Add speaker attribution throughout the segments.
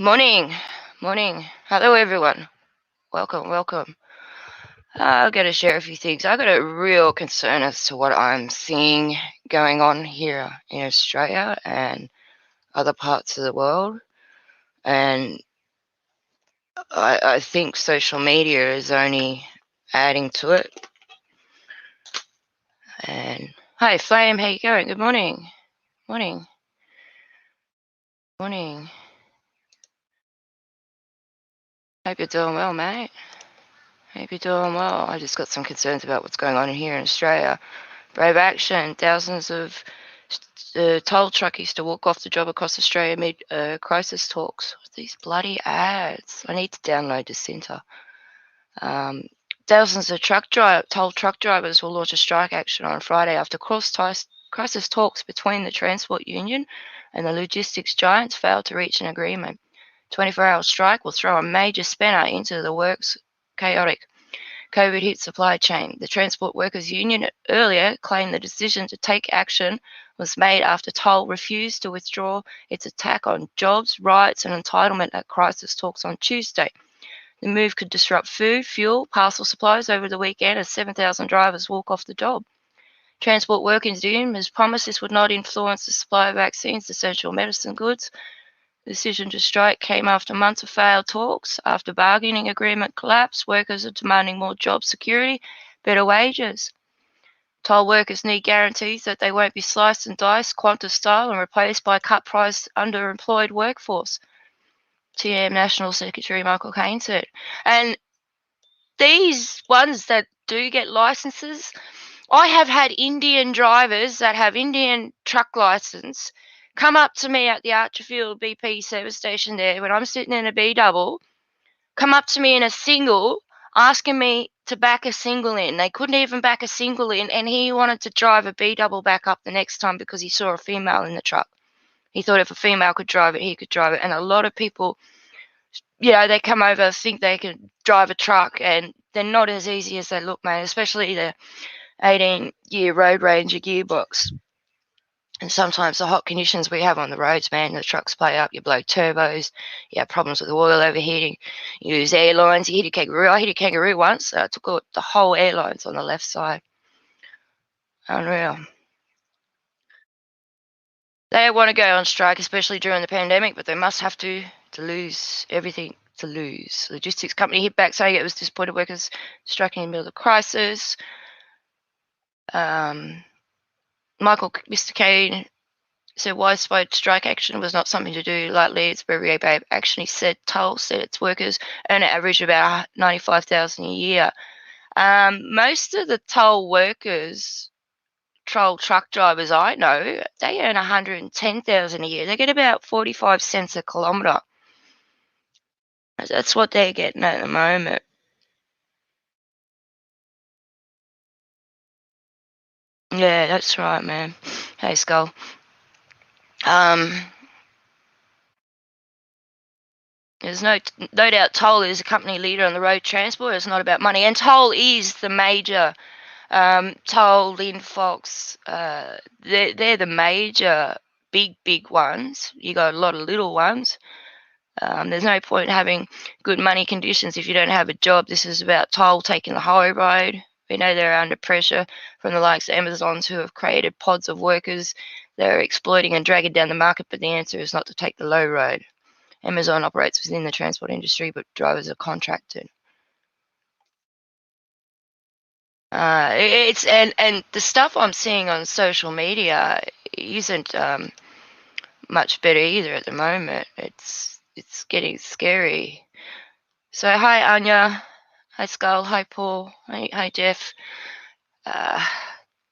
Speaker 1: Morning, morning. Hello, everyone. Welcome, welcome. I've got to share a few things. I've got a real concern as to what I'm seeing going on here in Australia and other parts of the world. And I think social media is only adding to it. And hi, Flame, how you going? Good morning. Morning. Morning. Hope you're doing well, mate. Hope you're doing well. I just got some concerns about what's going on here in Australia. Brave action. Thousands of toll truckies to walk off the job across Australia amid crisis talks. These bloody ads. I need to download the centre. Thousands of toll truck drivers will launch a strike action on Friday after crisis talks between the Transport Union and the logistics giants failed to reach an agreement. 24-hour strike will throw a major spanner into the works chaotic COVID hit supply chain. The Transport Workers Union earlier claimed the decision to take action was made after Toll refused to withdraw its attack on jobs, rights, and entitlement at crisis talks on Tuesday. The move could disrupt food, fuel, parcel supplies over the weekend as 7,000 drivers walk off the job. Transport Workers Union has promised this would not influence the supply of vaccines, essential medicine goods. The decision to strike came after months of failed talks. After bargaining agreement collapsed, workers are demanding more job security, better wages. Toll workers need guarantees that they won't be sliced and diced Qantas style and replaced by a cut-priced underemployed workforce, TM National Secretary Michael Caine said. And these ones that do get licenses, I have had Indian drivers that have Indian truck license come up to me at the Archerfield BP service station there when I'm sitting in a B double, come up to me in a single, asking me to back a single in. They couldn't even back a single in, and he wanted to drive a B double back up the next time because he saw a female in the truck. He thought if a female could drive it, he could drive it. And a lot of people, they come over, think they can drive a truck, and they're not as easy as they look, mate, especially the 18-year Road Ranger gearbox. And sometimes the hot conditions we have on the roads, man, the trucks play up, you blow turbos, you have problems with oil overheating, you use airlines, you hit a kangaroo. I hit a kangaroo once, I took out the whole airlines on the left side. Unreal. They want to go on strike, especially during the pandemic, but they must have to lose everything to lose. Logistics company hit back saying it was disappointed workers striking in the middle of the crisis. Mr. Caine said widespread strike action was not something to do lightly. It's very brave action. He said Toll said its workers earn an average of about $95,000 a year. Most of the toll workers, toll truck drivers I know, they earn $110,000 a year. They get about 45 cents a kilometre. That's what they're getting at the moment. Yeah, that's right, man. Hey, Skull. There's no doubt Toll is a company leader on the road transport. It's not about money. And Toll is the major, Toll, Linfox, they're the major big ones. You got a lot of little ones. There's no point having good money conditions if you don't have a job. This is about Toll taking the high road. We know they're under pressure from the likes of Amazons who have created pods of workers. They're exploiting and dragging down the market, but the answer is not to take the low road. Amazon operates within the transport industry, but drivers are contracted. It's and the stuff I'm seeing on social media isn't much better either at the moment. It's getting scary. So hi Anya, hi Skull, hi Paul, hi Jeff.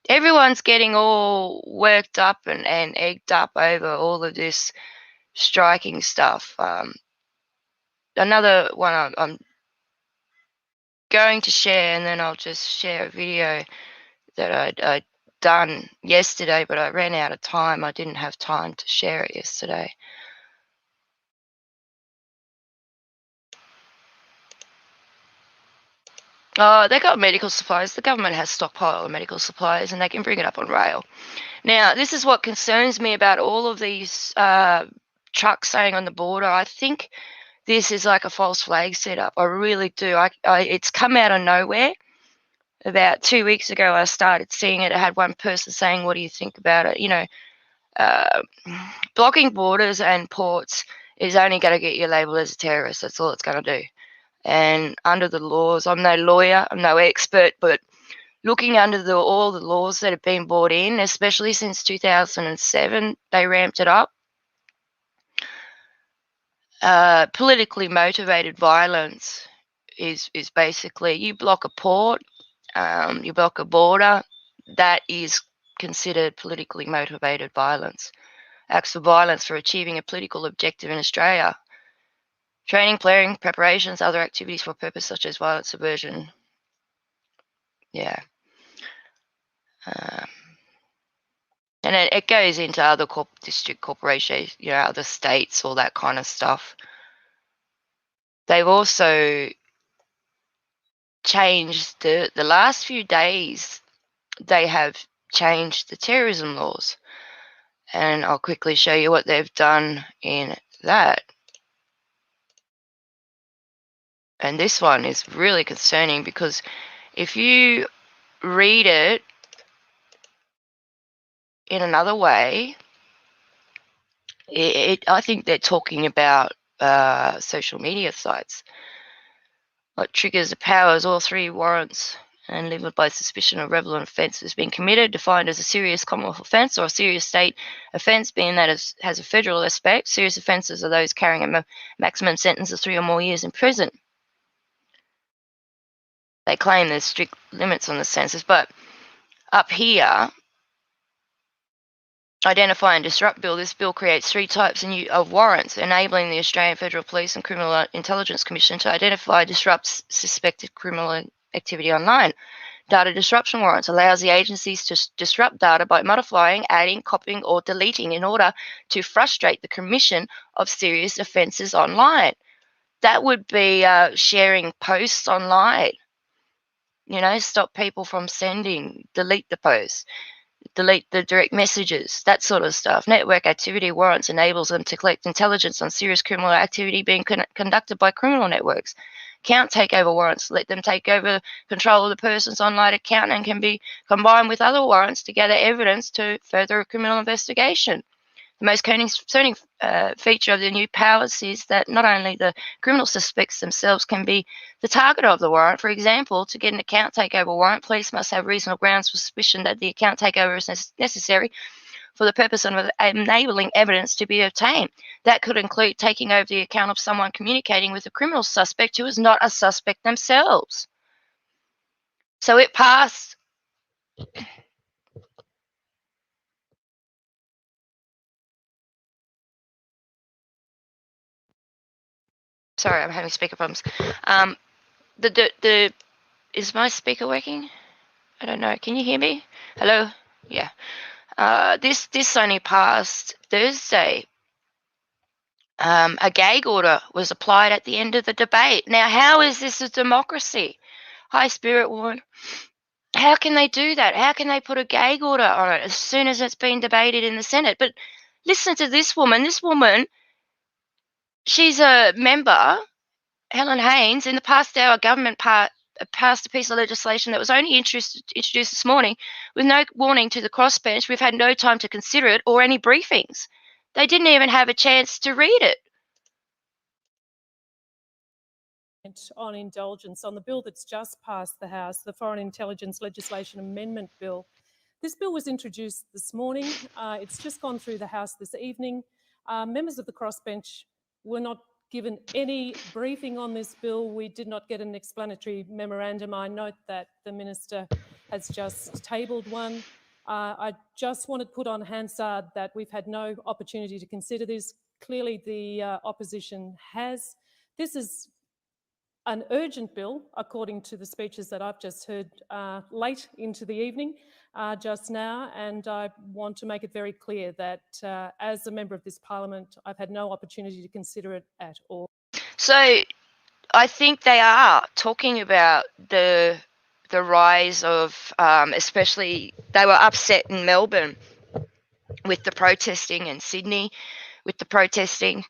Speaker 1: Everyone's getting all worked up and egged up over all of this striking stuff. Another one I'm going to share, and then I'll just share a video that I'd done yesterday, but I ran out of time. I didn't have time to share it yesterday. Oh, they got medical supplies. The government has stockpile of medical supplies, and they can bring it up on rail. Now, this is what concerns me about all of these trucks staying on the border. I think this is like a false flag setup. I really do. It's come out of nowhere. About 2 weeks ago, I started seeing it. I had one person saying, "What do you think about it?" Blocking borders and ports is only going to get you labelled as a terrorist. That's all it's going to do. And under the laws, I'm no lawyer, I'm no expert, but looking under all the laws that have been brought in, especially since 2007, they ramped it up. Politically motivated violence is basically you block a port, you block a border, that is considered politically motivated violence. Acts of violence for achieving a political objective in Australia. Training, planning, preparations, other activities for a purpose such as violence, subversion. Yeah. And it goes into other district corporations, other states, all that kind of stuff. They've also changed the last few days, they have changed the terrorism laws. And I'll quickly show you what they've done in that. And this one is really concerning because if you read it in another way, I think they're talking about social media sites. What triggers the powers, all three warrants and liable by suspicion of relevant offence has been committed, defined as a serious Commonwealth offence or a serious state offence, being that it has a federal aspect. Serious offences are those carrying a maximum sentence of 3 or more years in prison. They claim there's strict limits on the sentences, but up here, Identify and Disrupt Bill, this bill creates 3 types of warrants, enabling the Australian Federal Police and Criminal Intelligence Commission to identify, disrupt suspected criminal activity online. Data disruption warrants allows the agencies to disrupt data by modifying, adding, copying, or deleting in order to frustrate the commission of serious offences online. That would be sharing posts online. Stop people from sending, delete the posts, delete the direct messages, that sort of stuff. Network activity warrants enables them to collect intelligence on serious criminal activity being conducted by criminal networks. Account takeover warrants let them take over control of the person's online account and can be combined with other warrants to gather evidence to further a criminal investigation. The most concerning feature of the new powers is that not only the criminal suspects themselves can be the target of the warrant. For example, to get an account takeover warrant, police must have reasonable grounds for suspicion that the account takeover is necessary for the purpose of enabling evidence to be obtained. That could include taking over the account of someone communicating with a criminal suspect who is not a suspect themselves. So it passed. Sorry, I'm having speaker problems. Is my speaker working? I don't know. Can you hear me? Hello? Yeah. This only passed Thursday. A gag order was applied at the end of the debate. Now, how is this a democracy? Hi, Spirit Woman. How can they do that? How can they put a gag order on it as soon as it's been debated in the Senate? But listen to this woman. This woman, she's a member, Helen Haines. In the past hour, government passed a piece of legislation that was only introduced this morning with no warning to the crossbench. We've had no time to consider it or any briefings. They didn't even have a chance to read it.
Speaker 2: On indulgence on the bill that's just passed the House, the Foreign Intelligence Legislation Amendment Bill. This bill was introduced this morning. It's just gone through the House this evening. Members of the crossbench were not given any briefing on this bill. We did not get an explanatory memorandum. I note that the Minister has just tabled one. I just want to put on Hansard that we've had no opportunity to consider this. Clearly the opposition has. This is an urgent bill, according to the speeches that I've just heard late into the evening just now, and I want to make it very clear that as a member of this Parliament, I've had no opportunity to consider it at all.
Speaker 1: So I think they are talking about the rise of, especially they were upset in Melbourne with the protesting in Sydney with the protesting.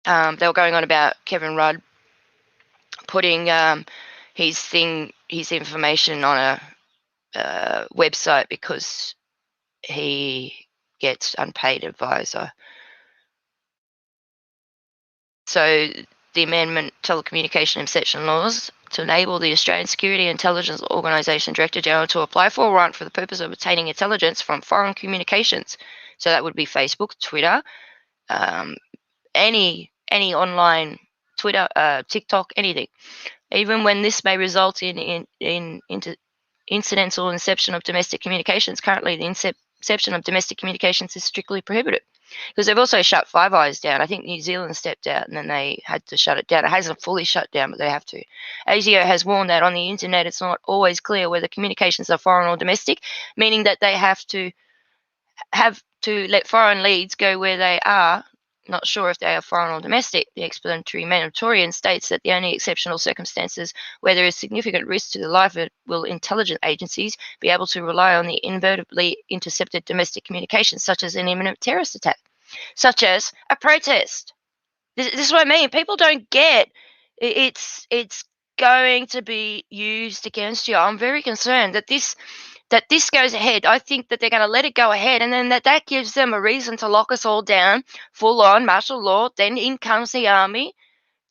Speaker 1: They were going on about Kevin Rudd putting his information on a website because he gets unpaid advisor. So the amendment telecommunication exception laws to enable the Australian Security and Intelligence Organisation Director General to apply for a warrant for the purpose of obtaining intelligence from foreign communications. So that would be Facebook, Twitter, any online, Twitter, TikTok, anything. Even when this may result in incidental inception of domestic communications. Currently, the inception of domestic communications is strictly prohibited. Because they've also shut Five Eyes down. I think New Zealand stepped out and then they had to shut it down. It hasn't fully shut down, but they have to. ASIO has warned that on the internet it's not always clear whether communications are foreign or domestic, meaning that they have to let foreign leads go where they are, not sure if they are foreign or domestic. The explanatory moratorium states that the only exceptional circumstances where there is significant risk to the life will intelligence agencies be able to rely on the inadvertently intercepted domestic communications, such as an imminent terrorist attack, such as a protest. This is what I mean. People don't get it's going to be used against you. I'm very concerned that this goes ahead. I think that they're going to let it go ahead, and then that gives them a reason to lock us all down, full on martial law. Then in comes the army.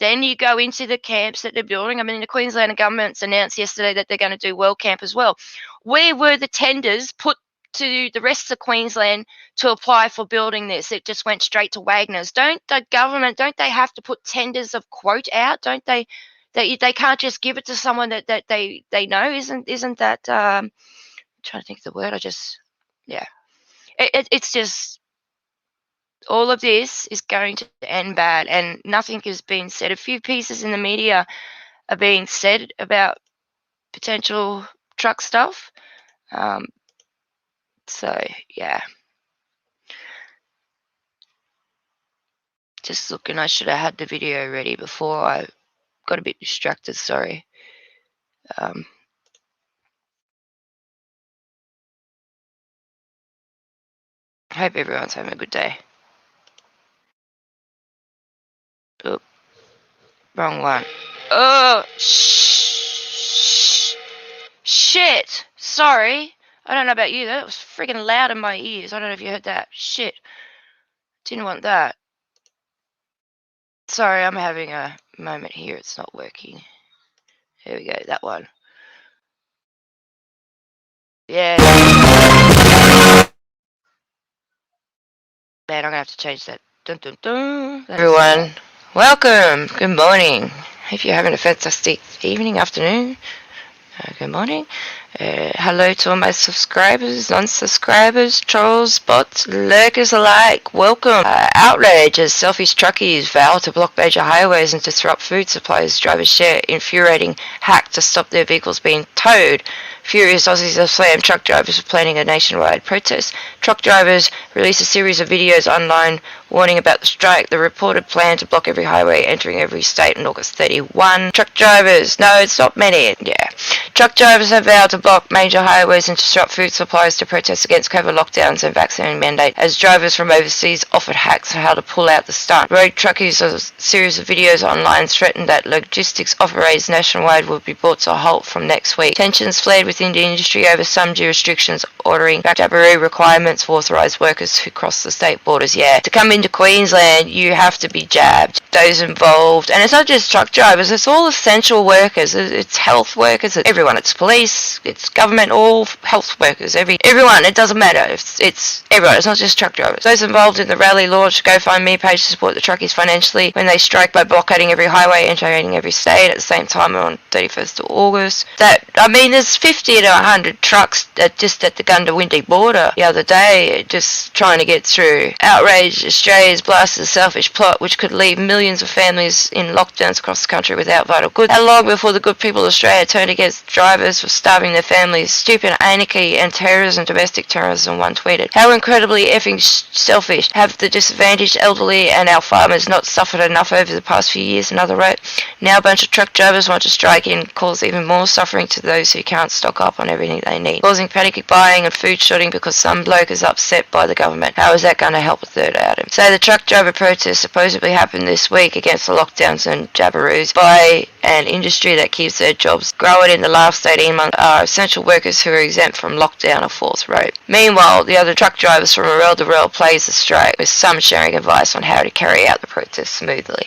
Speaker 1: Then you go into the camps that they're building. I mean, the Queensland government's announced yesterday that they're going to do World Camp as well. Where were the tenders put to the rest of Queensland to apply for building this? It just went straight to Wagner's. Don't they have to put tenders of quote out? Don't they? They can't just give it to someone that they know. Isn't that? I'm trying to think of the word. It's just all of this is going to end bad, and nothing has been said. A few pieces in the media are being said about potential truck stuff. So yeah, just looking. I should have had the video ready before I got a bit distracted. Sorry. I hope everyone's having a good day. Oh, wrong one. Oh, shit. Sorry. I don't know about you. That was freaking loud in my ears. I don't know if you heard that. Shit. Didn't want that. Sorry, I'm having a moment here. It's not working. Here we go. That one. Yeah. Man, I'm gonna have to change that. Dun, dun, dun. Everyone, welcome. Good morning. Hope you're having a fantastic evening, afternoon. Good morning. Hello to all my subscribers, non-subscribers, trolls, bots, lurkers alike. Welcome. Outrage as selfish truckies vow to block major highways and disrupt food supplies. Drivers share infuriating hack to stop their vehicles being towed. Furious Aussies have slammed truck drivers for planning a nationwide protest. Truck drivers released a series of videos online warning about the strike. The reported plan to block every highway entering every state on August 31. Truck drivers, no, it's not many. Yeah. Truck drivers have vowed to block major highways and disrupt food supplies to protest against COVID lockdowns and vaccine mandate as drivers from overseas offered hacks on how to pull out the stunt. Road truckies, a series of videos online threatened that logistics operations nationwide would be brought to a halt from next week. Tensions flared within the industry over some jurisdictions ordering jabberoo requirements for authorised workers who cross the state borders. Yeah, to come into Queensland, you have to be jabbed. Those involved, and it's not just truck drivers, it's all essential workers, it's health workers, it's everyone, it's police, it's government, all health workers, everyone, it doesn't matter, it's everyone, it's not just truck drivers. Those involved in the rally launched GoFundMe page to support the truckies financially when they strike by blockading every highway, entering every state at the same time on 31st of August. There's 50 to 100 trucks just at the Goondiwindi border the other day, just trying to get through. Outrage Australia's blasted a selfish plot which could leave millions of families in lockdowns across the country without vital goods. How long before the good people of Australia turned against drivers for starving their families? Stupid anarchy and terrorism, domestic terrorism, one tweeted. How incredibly effing selfish. Have the disadvantaged elderly and our farmers not suffered enough over the past few years? Another wrote. Now a bunch of truck drivers want to strike and cause even more suffering to those who can't stock up on everything they need, causing panic buying and food shorting because some bloke is upset by the government. How is that going to help a third item? So the truck driver protest supposedly happened this week against the lockdowns and jabberoos by an industry that keeps their jobs growing in the last 18 months are essential workers who are exempt from lockdown or forced road. Meanwhile, the other truck drivers from around the world plays the strike, with some sharing advice on how to carry out the protest smoothly.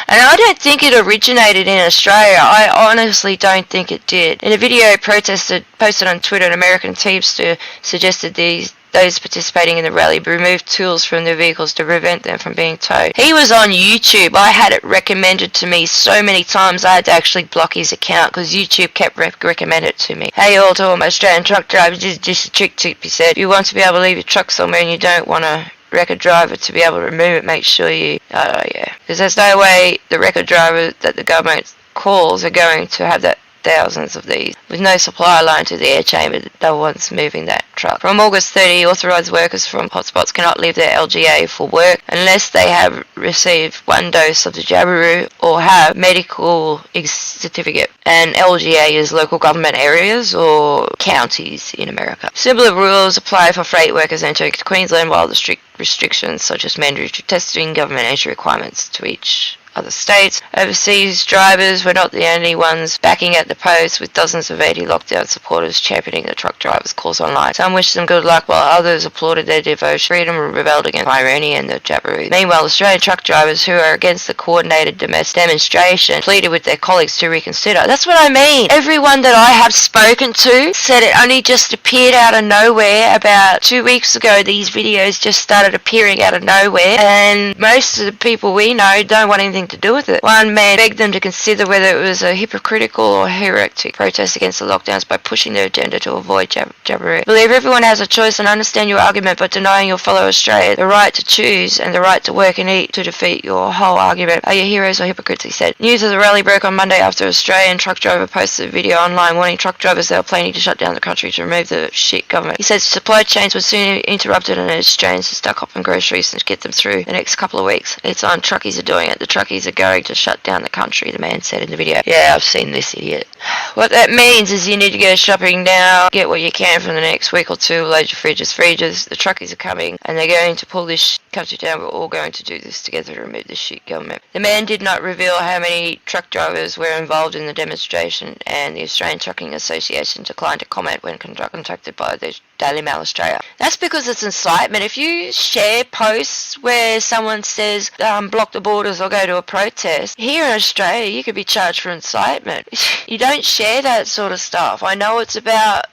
Speaker 1: And I don't think it originated in Australia. I honestly don't think it did. In a video posted on Twitter, an American Teamster suggested those participating in the rally remove tools from their vehicles to prevent them from being towed. He was on YouTube. I had it recommended to me so many times I had to actually block his account because YouTube kept recommending it to me. Hey all to all my Australian truck drivers, this is just a trick tip, he said. If you want to be able to leave your truck somewhere and you don't want to record driver to be able to remove it, make sure you because there's no way the record driver that the government calls are going to have that thousands of these with no supply line to the air chamber, the ones moving that truck. From August 30, authorised workers from hotspots cannot leave their LGA for work unless they have received one dose of the Jabiru or have medical certificate. And LGA is local government areas or counties in America. Similar rules apply for freight workers entering Queensland, while the strict restrictions such as mandatory testing, government entry requirements to each other states. Overseas drivers were not the only ones backing at the post, with dozens of anti-lockdown supporters championing the truck drivers' cause online. Some wished them good luck, while others applauded their devotion, freedom, and rebelled against Irony and the Jabiru. Meanwhile, Australian truck drivers who are against the coordinated domestic demonstration pleaded with their colleagues to reconsider. That's what I mean. Everyone that I have spoken to said it only just appeared out of nowhere. About 2 weeks ago, these videos just started appearing out of nowhere, and most of the people we know don't want anything to do with it. One man begged them to consider whether it was a hypocritical or heretic protest against the lockdowns by pushing their agenda to avoid Jabiru. I believe everyone has a choice and understand your argument, but denying your fellow Australians the right to choose and the right to work and eat to defeat your whole argument are you heroes or hypocrites, he said. News of the rally broke on Monday after an Australian truck driver posted a video online warning truck drivers they were planning to shut down the country to remove the shit government. He said supply chains were soon interrupted and Australians to stock up on groceries and get them through the next couple of weeks. It's on, truckies are doing it. The truckies are going to shut down the country, the man said in the video. Yeah, I've seen this idiot. What that means is you need to go shopping now, get what you can from the next week or two, load your fridges. The truckies are coming and they're going to pull this country down. We're all going to do this together to remove this shit government. The man did not reveal how many truck drivers were involved in the demonstration, and the Australian Trucking Association declined to comment when contacted by the Daily Mail Australia. That's because it's incitement. If you share posts where someone says block the borders or go to a protest, here in Australia you could be charged for incitement. You don't share that sort of stuff. I know it's about,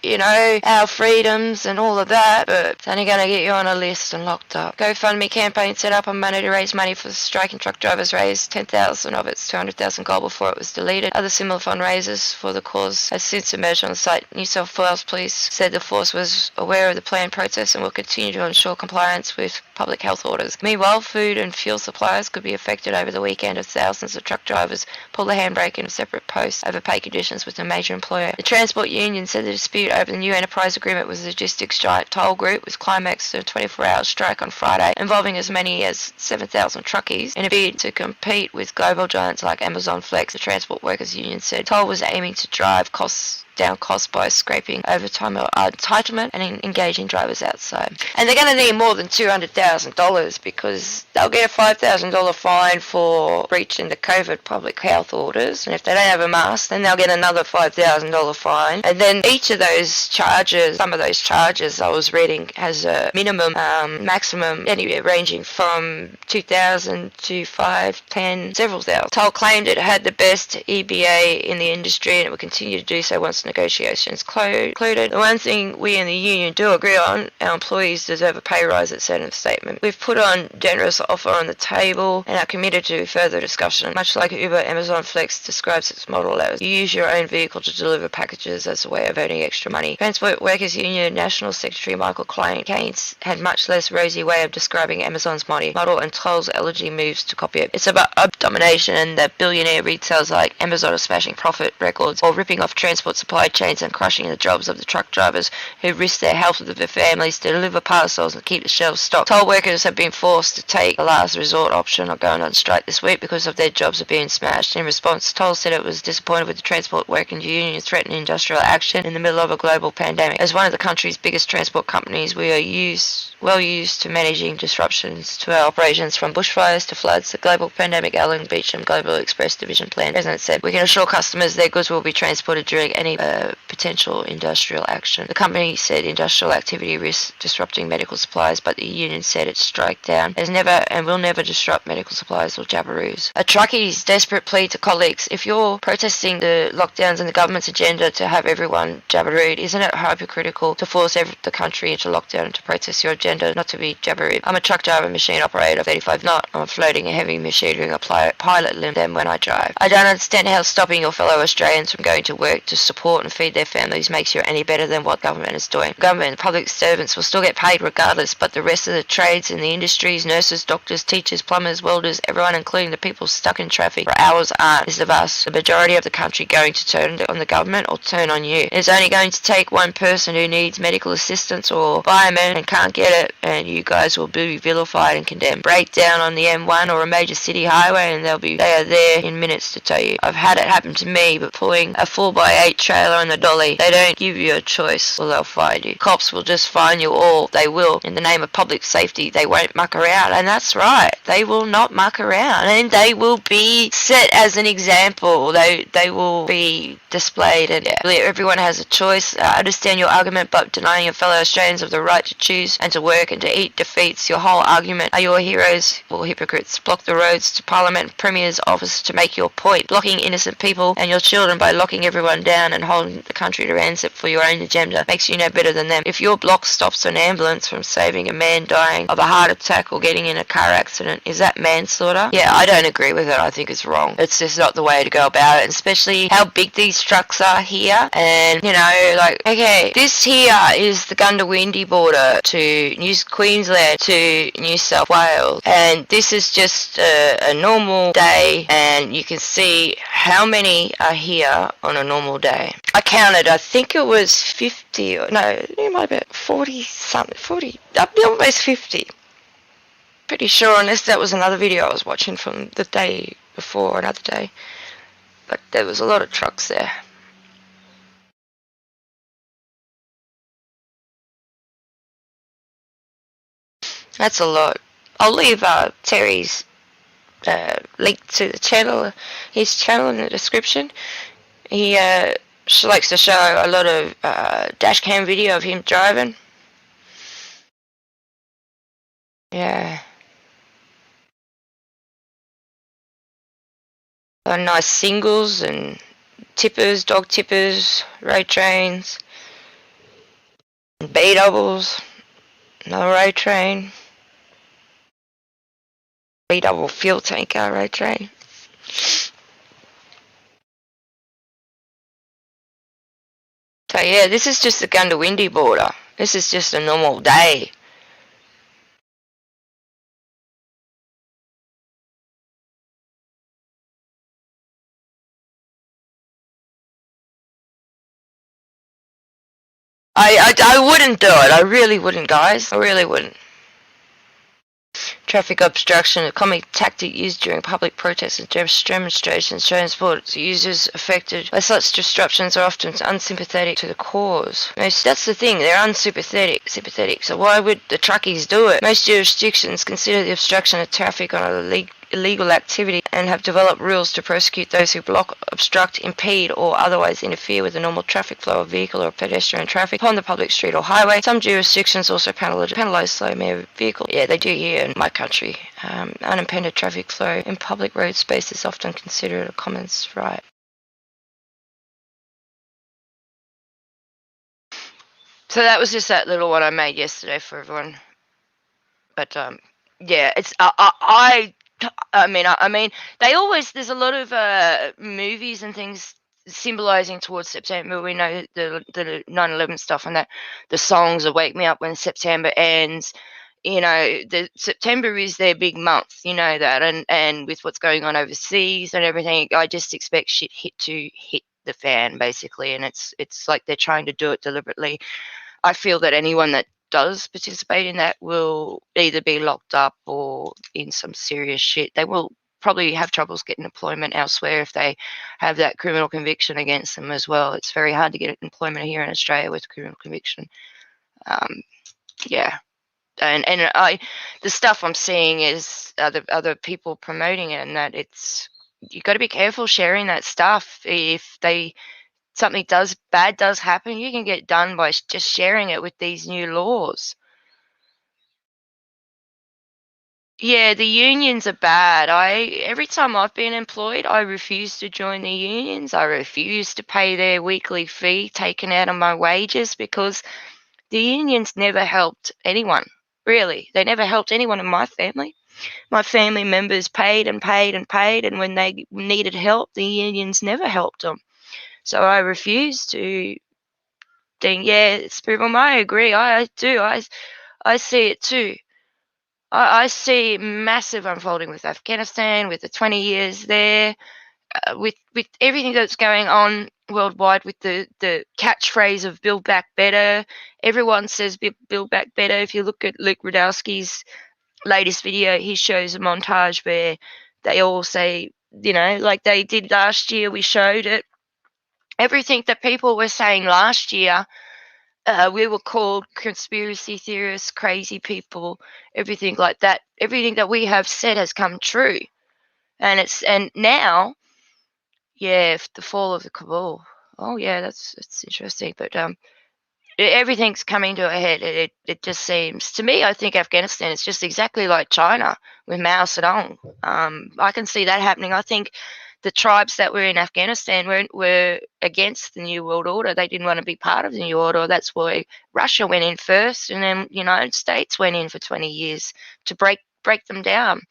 Speaker 1: our freedoms and all of that, but it's only going to get you on a list and locked up. GoFundMe campaign set up on Monday to raise money for striking truck drivers raised 10,000 of its 200,000 goal before it was deleted. Other similar fundraisers for the cause has since emerged on the site. New South Wales Police said the force was aware of the planned protests and will continue to ensure compliance with public health orders. Meanwhile, food and fuel suppliers could be affected over the weekend as thousands of truck drivers pull the handbrake in a separate post over pay conditions with a major employer. The Transport Union said the dispute over the new enterprise agreement with the logistics giant Toll Group was climaxed to a 24-hour strike on Friday, involving as many as 7,000 truckies in a bid to compete with global giants like Amazon Flex. The Transport Workers Union said Toll was aiming to drive costs by scraping overtime or entitlement and engaging drivers outside. And they're going to need more than $200,000 because they'll get a $5,000 fine for breaching the COVID public health orders. And if they don't have a mask, then they'll get another $5,000 fine. And then each of those charges, some of those charges I was reading, has a minimum, maximum, anywhere ranging from $2,000 to $5,000, $10,000, several thousand. Toll claimed it had the best EBA in the industry and it will continue to do so once negotiations concluded. The one thing we in the union do agree on, our employees deserve a pay rise, it said in a statement. We've put on generous offer on the table and are committed to further discussion. Much like Uber, Amazon Flex describes its model as you use your own vehicle to deliver packages as a way of earning extra money. Transport Workers Union National Secretary Michael Keynes had much less rosy way of describing Amazon's model and Toll's allergy moves to copy it. It's about domination and that billionaire retailers like Amazon are smashing profit records or ripping off transport suppliers supply chains and crushing the jobs of the truck drivers who risk their health of their families to deliver parcels and keep the shelves stocked. Toll workers have been forced to take the last resort option of going on strike this week because of their jobs are being smashed. In response, Toll said it was disappointed with the Transport Workers Union threatening industrial action in the middle of a global pandemic. As one of the country's biggest transport companies, we are well used to managing disruptions to our operations, from bushfires to floods. The global pandemic Allen Beecham Global Express Division Plan President said, "We can assure customers their goods will be transported during any potential industrial action." The company said industrial activity risks disrupting medical supplies, but the union said its strike down has never and will never disrupt medical supplies or Jabiroos. A truckie's desperate plea to colleagues: if you're protesting the lockdowns and the government's agenda to have everyone Jabirood, isn't it hypocritical to force the country into lockdown and to protest your agenda not to be Jabirood? I'm a truck driver, machine operator, 35 knot. I'm floating a heavy machinery a pilot limb them when I drive. I don't understand how stopping your fellow Australians from going to work to support and feed their families makes you any better than what government is doing. Government and public servants will still get paid regardless, but the rest of the trades and the industries, nurses, doctors, teachers, plumbers, welders, everyone, including the people stuck in traffic for hours, aren't. Is the vast majority of the country going to turn on the government or turn on you? It's only going to take one person who needs medical assistance or fireman and can't get it, and you guys will be vilified and condemned. Break down on the M1 or a major city highway and they are there in minutes to tell you. I've had it happen to me, but pulling a 4x8 trailer on the dolly, they don't give you a choice or they'll fine you. Cops will just fine you all. They will. In the name of public safety, they won't muck around. And that's right. They will not muck around. And they will be set as an example. They will be displayed. And everyone has a choice. I understand your argument, but denying your fellow Australians of the right to choose and to work and to eat defeats your whole argument. Are your heroes or hypocrites? Block the roads to Parliament, Premier's office to make your point. Blocking innocent people and your children by locking everyone down and holding the country to ransom for your own agenda makes you no better than them. If your block stops an ambulance from saving a man dying of a heart attack or getting in a car accident, is that manslaughter? Yeah, I don't agree with it. I think it's wrong. It's just not the way to go about it, and especially how big these trucks are here. And, okay, this here is the Goondiwindi border to Queensland to New South Wales, and this is just a normal day, and you can see how many are here on a normal day. I counted, I think it was 50, it might be 40 something, 40, almost 50. Pretty sure, unless that was another video I was watching from the day before, another day. But there was a lot of trucks there. That's a lot. I'll leave Terry's link to the channel, his channel, in the description. He likes to show a lot of dash cam video of him driving. Yeah. Nice singles and tippers, dog tippers, road trains, B doubles, another road train, B double fuel tanker road train. So yeah, this is just the Goondiwindi border. This is just a normal day. I wouldn't do it. I really wouldn't, guys. I really wouldn't. Traffic obstruction, a common tactic used during public protests and demonstrations. Transport users affected by such disruptions are often unsympathetic to the cause. That's the thing, they're unsympathetic. So why would the truckies do it? Most jurisdictions consider the obstruction of traffic on a illegal activity and have developed rules to prosecute those who block, obstruct, impede or otherwise interfere with the normal traffic flow of vehicle or pedestrian traffic upon the public street or highway. Some jurisdictions also penalise slow-moving vehicles. Yeah, they do here in my country. Unimpeded traffic flow in public road space is often considered a commons right. So that was just that little one I made yesterday for everyone. But yeah, it's I mean, they always, there's a lot of movies and things symbolizing towards September. We know the 9/11 stuff and that the songs are "Wake Me Up When September Ends." The September is their big month. You know that, and with what's going on overseas and everything, I just expect shit to hit the fan, basically, and it's like they're trying to do it deliberately. I feel that anyone that does participate in that will either be locked up or in some serious shit. They will probably have troubles getting employment elsewhere if they have that criminal conviction against them as well. It's very hard to get employment here in Australia with criminal conviction. Yeah. And the stuff I'm seeing is other people promoting it, and that it's, you got to be careful sharing that stuff. If something bad does happen, you can get done by just sharing it with these new laws. Yeah, the unions are bad. Every time I've been employed, I refuse to join the unions. I refuse to pay their weekly fee taken out of my wages, because the unions never helped anyone. Really, they never helped anyone in my family. My family members paid and paid and paid, and when they needed help, the unions never helped them. So I refuse to think, yeah, Spirit, I agree. I do. I see it too. I see massive unfolding with Afghanistan, with the 20 years there, with everything that's going on worldwide, with the catchphrase of "Build Back Better." Everyone says "Build Back Better." If you look at Luke Rudkowski's latest video, he shows a montage where they all say, like they did last year, we showed it. Everything that people were saying last year, we were called conspiracy theorists, crazy people, everything like that. Everything that we have said has come true. And now, yeah, the fall of the Kabul. Oh yeah, that's interesting. But everything's coming to a head. It just seems to me. I think Afghanistan is just exactly like China with Mao Zedong. I can see that happening. I think the tribes that were in Afghanistan were against the New World Order. They didn't want to be part of the New Order. That's why Russia went in first, and then United States went in for 20 years to break them down,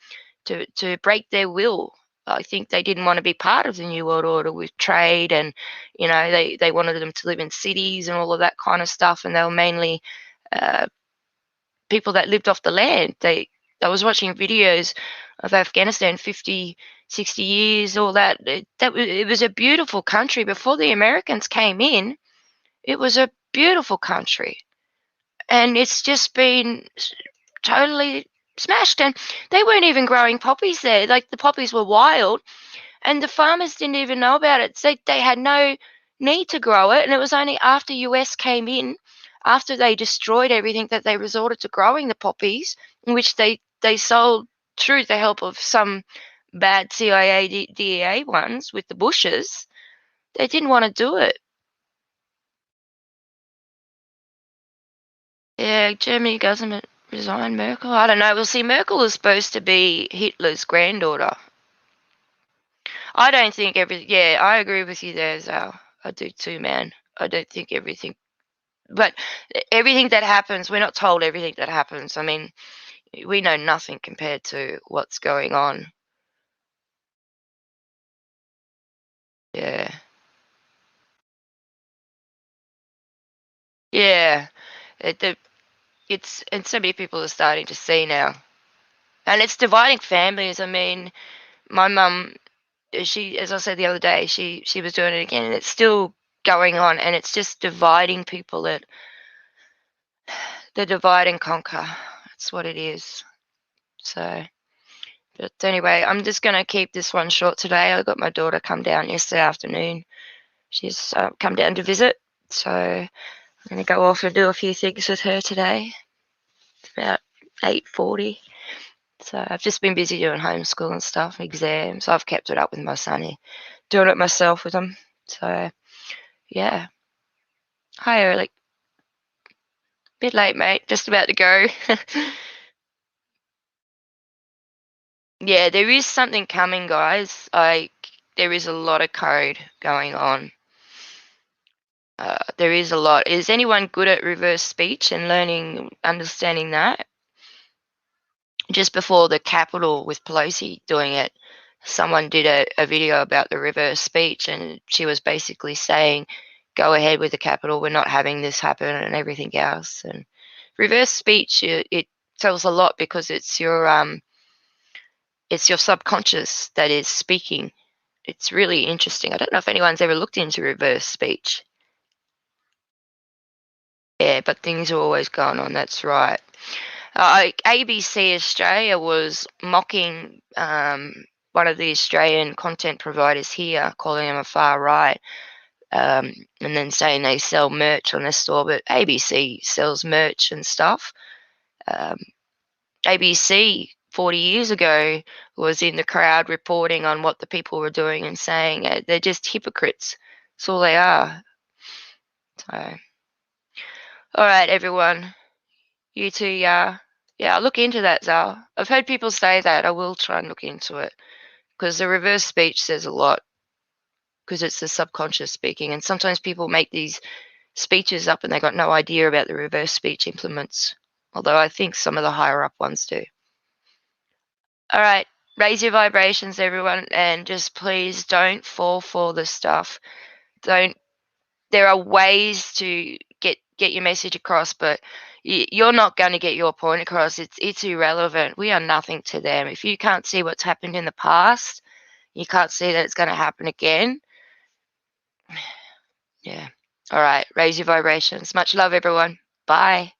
Speaker 1: to break their will. I think they didn't want to be part of the New World Order with trade, and they wanted them to live in cities and all of that kind of stuff. And they were mainly people that lived off the land. I was watching videos of Afghanistan 50, 60 years, all that. It was a beautiful country before the Americans came in. It was a beautiful country, and it's just been totally smashed. And they weren't even growing poppies there. Like, the poppies were wild, and the farmers didn't even know about it. So they had no need to grow it, and it was only after US came in, after they destroyed everything, that they resorted to growing the poppies, in which they sold through the help of some bad CIA, DEA ones with the Bushes. They didn't want to do it. Yeah, Germany government resigned Merkel. I don't know. We'll see. Merkel is supposed to be Hitler's granddaughter. I don't think yeah, I agree with you there, Zal. I do too, man. I don't think everything, but everything that happens, we're not told everything that happens. I mean, we know nothing compared to what's going on. Yeah. Yeah. And so many people are starting to see now. And it's dividing families. I mean, my mum, as I said the other day, she was doing it again, and it's still going on, and it's just dividing people. The divide and conquer. That's what it is. So, but anyway, I'm just going to keep this one short today. I got my daughter come down yesterday afternoon. She's come down to visit. So I'm going to go off and do a few things with her today. It's about 8:40. So I've just been busy doing homeschool and stuff, exams. I've kept it up with my son, doing it myself with him. So, yeah. Hi, Ehrlich. Bit late, mate. Just about to go. Yeah, there is something coming, guys. There is a lot of code going on. There is a lot. Is anyone good at reverse speech and understanding that? Just before the Capitol with Pelosi doing it, someone did a video about the reverse speech, and she was basically saying, go ahead with the Capitol, we're not having this happen, and everything else. And reverse speech, it tells a lot, because it's your subconscious that is speaking. It's really interesting. I don't know if anyone's ever looked into reverse speech. Yeah, but things are always going on. That's right. ABC Australia was mocking one of the Australian content providers here, calling them a far right, and then saying they sell merch on their store. But ABC sells merch and stuff. ABC 40 years ago was in the crowd reporting on what the people were doing and saying they're just hypocrites. That's all they are. So, all right, everyone. You two, yeah, look into that, Zal. I've heard people say that. I will try and look into it because the reverse speech says a lot because it's the subconscious speaking, and sometimes people make these speeches up and they got no idea about the reverse speech implements. Although I think some of the higher up ones do. All right, raise your vibrations, everyone, and just please don't fall for this stuff. Don't. There are ways to get your message across, but you're not going to get your point across. It's irrelevant. We are nothing to them. If you can't see what's happened in the past, you can't see that it's going to happen again. Yeah. All right. Raise your vibrations. Much love, everyone. Bye.